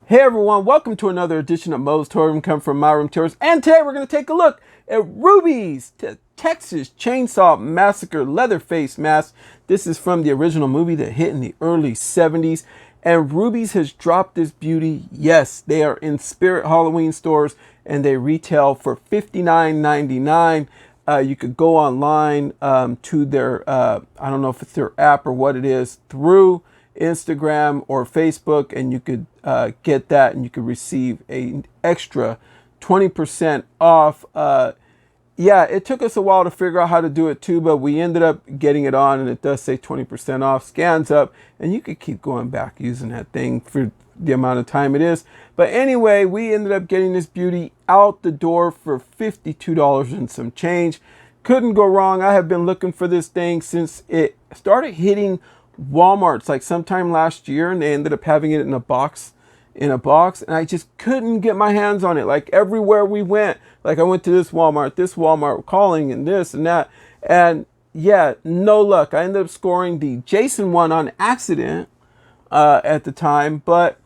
Hey everyone, welcome to another edition of MOE'S Tour. Come from My Room Tours, and today we're going to take a look at Rubies, Texas Chainsaw Massacre Leatherface mask. This is from the original movie that hit in the early 70s, and Rubies has dropped this beauty. Yes, they are in Spirit Halloween stores, and they retail for $59.99. You could go online to their, I don't know if it's their app or what it is, through Instagram or Facebook, and you could get that, and you could receive an extra 20% off. Yeah, it took us a while to figure out how to do it too, but we ended up getting it on, and it does say 20% off. Scans up, and you could keep going back using that thing for the amount of time it is. But anyway, we ended up getting this beauty out the door for $52 and some change. Couldn't go wrong. I have been looking for this thing since it started hitting Walmart's like sometime last year, and they ended up having it in a box, and I just couldn't get my hands on it. Like everywhere we went, like I went to this Walmart calling, and this and that, and yeah, no luck. I ended up scoring the Jason one on accident at the time, but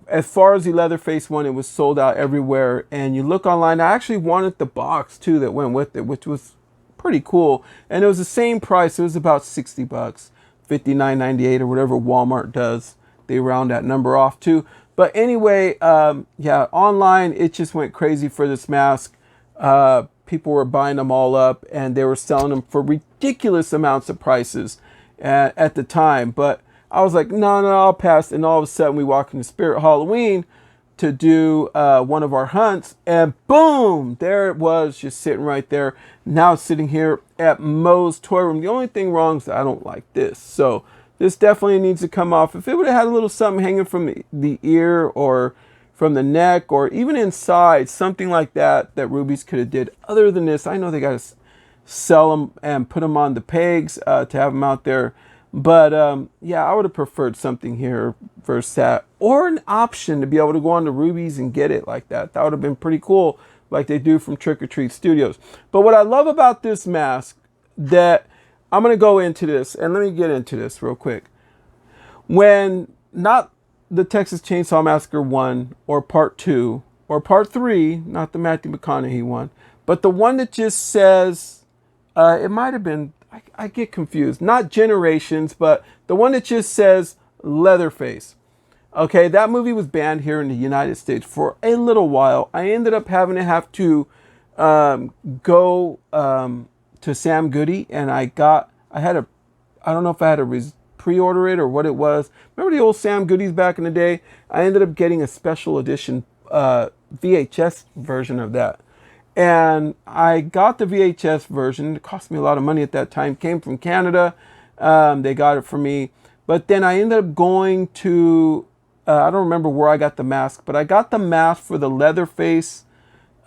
as far as the Leatherface one, it was sold out everywhere. And you look online, I actually wanted the box too that went with it, which was pretty cool, and it was the same price. It was about 60 bucks. 59.98 or whatever Walmart does. They round that number off too. But anyway, yeah, online it just went crazy for this mask. People were buying them all up, and they were selling them for ridiculous amounts of prices at the time. But I was like, no, I'll pass. And all of a sudden, we walk into Spirit Halloween to do one of our hunts, and boom, there it was, just sitting right there. Now sitting here at MOE'S Toy Room. The only thing wrong is that I don't like this, so this definitely needs to come off. If it would have had a little something hanging from the ear or from the neck or even inside, something like that Rubies could have did. Other than this, I know they got to sell them and put them on the pegs to have them out there. But yeah, I would have preferred something here versus that, or an option to be able to go on to Rubies and get it like that. That would have been pretty cool, like they do from Trick or Treat Studios. But what I love about this mask, that I'm going to go into this, and let me get into this real quick. When not the Texas Chainsaw Massacre 1 or Part 2 or Part 3, not the Matthew McConaughey one, but the one that just says, it might have been, I get confused. Not Generations, but the one that just says Leatherface. Okay, that movie was banned here in the United States for a little while. I ended up having to have to go to Sam Goody, and I don't know if I had to pre-order it or what it was. Remember the old Sam Goodies back in the day? I ended up getting a special edition VHS version of that. And I got the VHS version. It cost me a lot of money at that time. Came from Canada. They got it for me. But then I ended up going to, I don't remember where I got the mask, but I got the mask for the Leatherface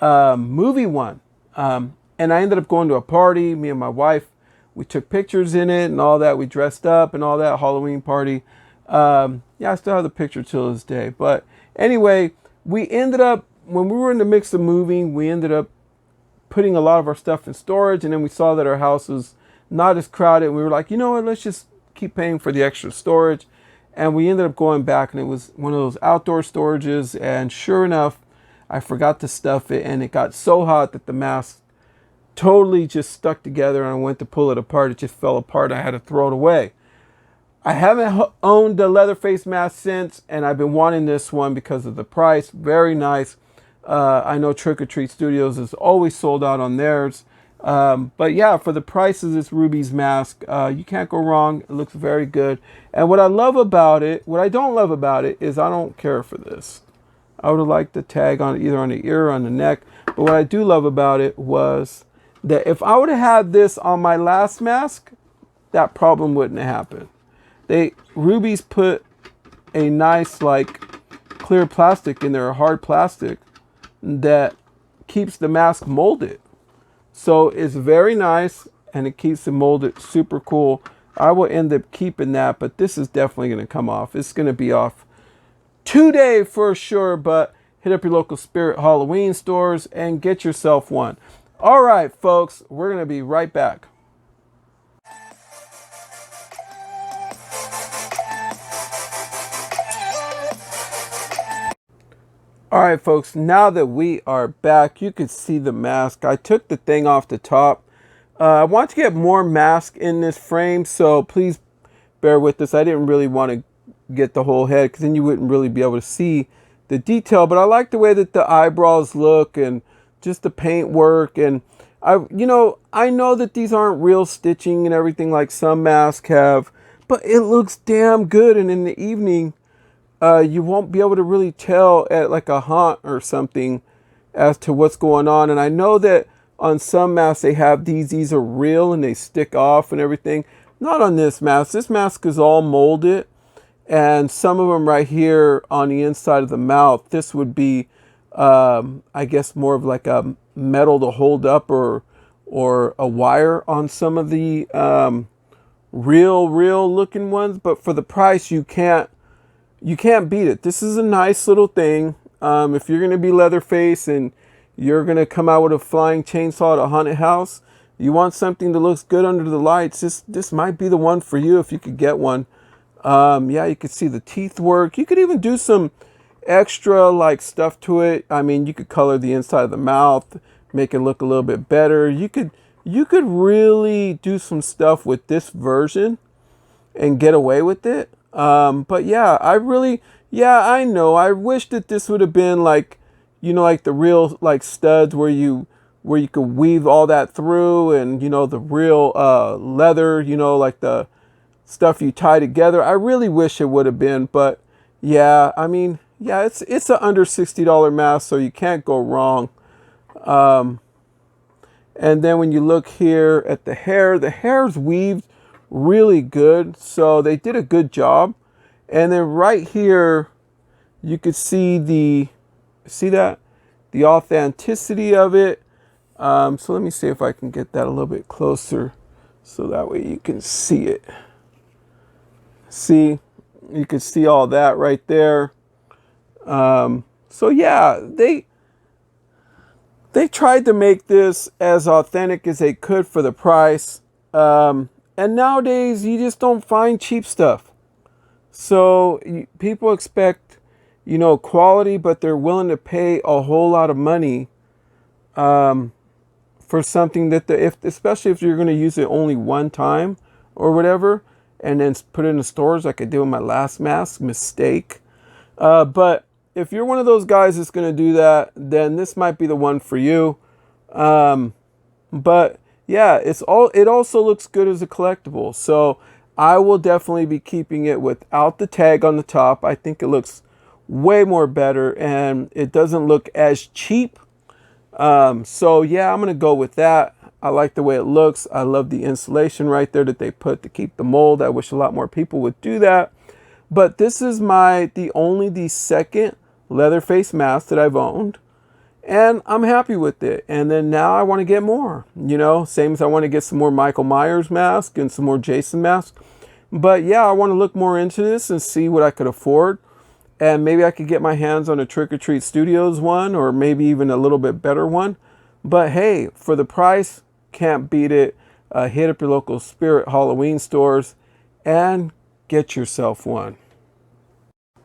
movie one. And I ended up going to a party. Me and my wife, we took pictures in it and all that. We dressed up and all that, Halloween party. Yeah, I still have the picture till this day. But anyway, we ended up, when we were in the mix of moving, we ended up putting a lot of our stuff in storage, and then we saw that our house was not as crowded. We were like, you know what, let's just keep paying for the extra storage. And we ended up going back, and it was one of those outdoor storages, and sure enough, I forgot to stuff it, and it got so hot that the mask totally just stuck together, and I went to pull it apart. It just fell apart. I had to throw it away. I haven't owned the Leatherface mask since, and I've been wanting this one because of the price. Very nice. I know Trick or Treat Studios is always sold out on theirs. But yeah, for the price of this Rubies mask, you can't go wrong. It looks very good. And what I love about it, what I don't love about it, is I don't care for this. I would have liked the tag on either on the ear or on the neck. But what I do love about it was that if I would have had this on my last mask, that problem wouldn't have happened. Rubies put a nice like clear plastic in there, a hard plastic that keeps the mask molded. So it's very nice, and it keeps it molded super cool. I will end up keeping that, but this is definitely going to come off. It's going to be off today for sure, but hit up your local Spirit Halloween stores and get yourself one. All right, folks, we're going to be right back. All right, folks, now that we are back, you can see the mask. I took the thing off the top. I want to get more mask in this frame, so please bear with this. I didn't really want to get the whole head because then you wouldn't really be able to see the detail, but I like the way that the eyebrows look and just the paint work. And I know that these aren't real stitching and everything like some masks have, but it looks damn good. And in the evening, you won't be able to really tell at like a haunt or something as to what's going on. And I know that on some masks they have these are real and they stick off and everything. Not on this mask. This mask is all molded, and some of them right here on the inside of the mouth, this would be I guess more of like a metal to hold up or a wire on some of the real looking ones. But for the price, you can't beat it. This is a nice little thing. If you're going to be Leatherface and you're going to come out with a flying chainsaw at a haunted house, you want something that looks good under the lights, this might be the one for you if you could get one. Yeah, you could see the teeth work. You could even do some extra like stuff to it. I mean, you could color the inside of the mouth, make it look a little bit better. You could really do some stuff with this version and get away with it. But yeah, I know. I wish that this would have been like, like the real like studs where you could weave all that through, and the real leather, like the stuff you tie together. I really wish it would have been, but yeah, I mean, yeah, it's an under $60 mask, so you can't go wrong. And then when you look here at the hair's weaved really good, so they did a good job. And then right here you could see the authenticity of it. So let me see if I can get that a little bit closer so that way you can see it. See, you can see all that right there. So yeah, they tried to make this as authentic as they could for the price. And nowadays you just don't find cheap stuff. So people expect, quality, but they're willing to pay a whole lot of money for something that especially if you're going to use it only one time or whatever, and then put it in the stores like I did with my last mask. Mistake. But if you're one of those guys that's going to do that, then this might be the one for you. But yeah, it also looks good as a collectible. So I will definitely be keeping it without the tag on the top. I think it looks way more better and it doesn't look as cheap. So yeah, I'm going to go with that. I like the way it looks. I love the insulation right there that they put to keep the mold. I wish a lot more people would do that. But this is the second Leatherface mask that I've owned, and I'm happy with it. And then now I want to get more, same as I want to get some more Michael Myers mask and some more Jason masks. But yeah, I want to look more into this and see what I could afford. And maybe I could get my hands on a Trick or Treat Studios one, or maybe even a little bit better one. But hey, for the price, can't beat it. Hit up your local Spirit Halloween stores and get yourself one.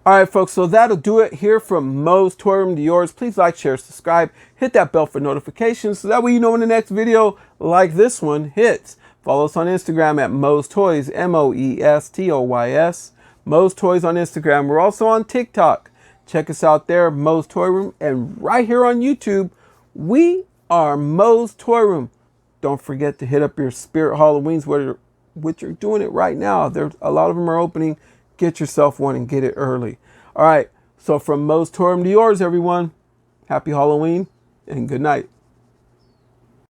All right, folks, so that'll do it here from MOE'S Toy Room to yours. Please like, share, subscribe, hit that bell for notifications so that way you know when the next video like this one hits. Follow us on Instagram at MOE'S Toys, MOE'S MOE'S Toys on Instagram. We're also on TikTok. Check us out there, MOE'S Toy Room. And right here on YouTube, we are MOE'S Toy Room. Don't forget to hit up your Spirit Halloweens, which you're doing it right now. A lot of them are opening. Get yourself one and get it early. All right, so from MOE'S Toy Room to yours, everyone. Happy Halloween and good night.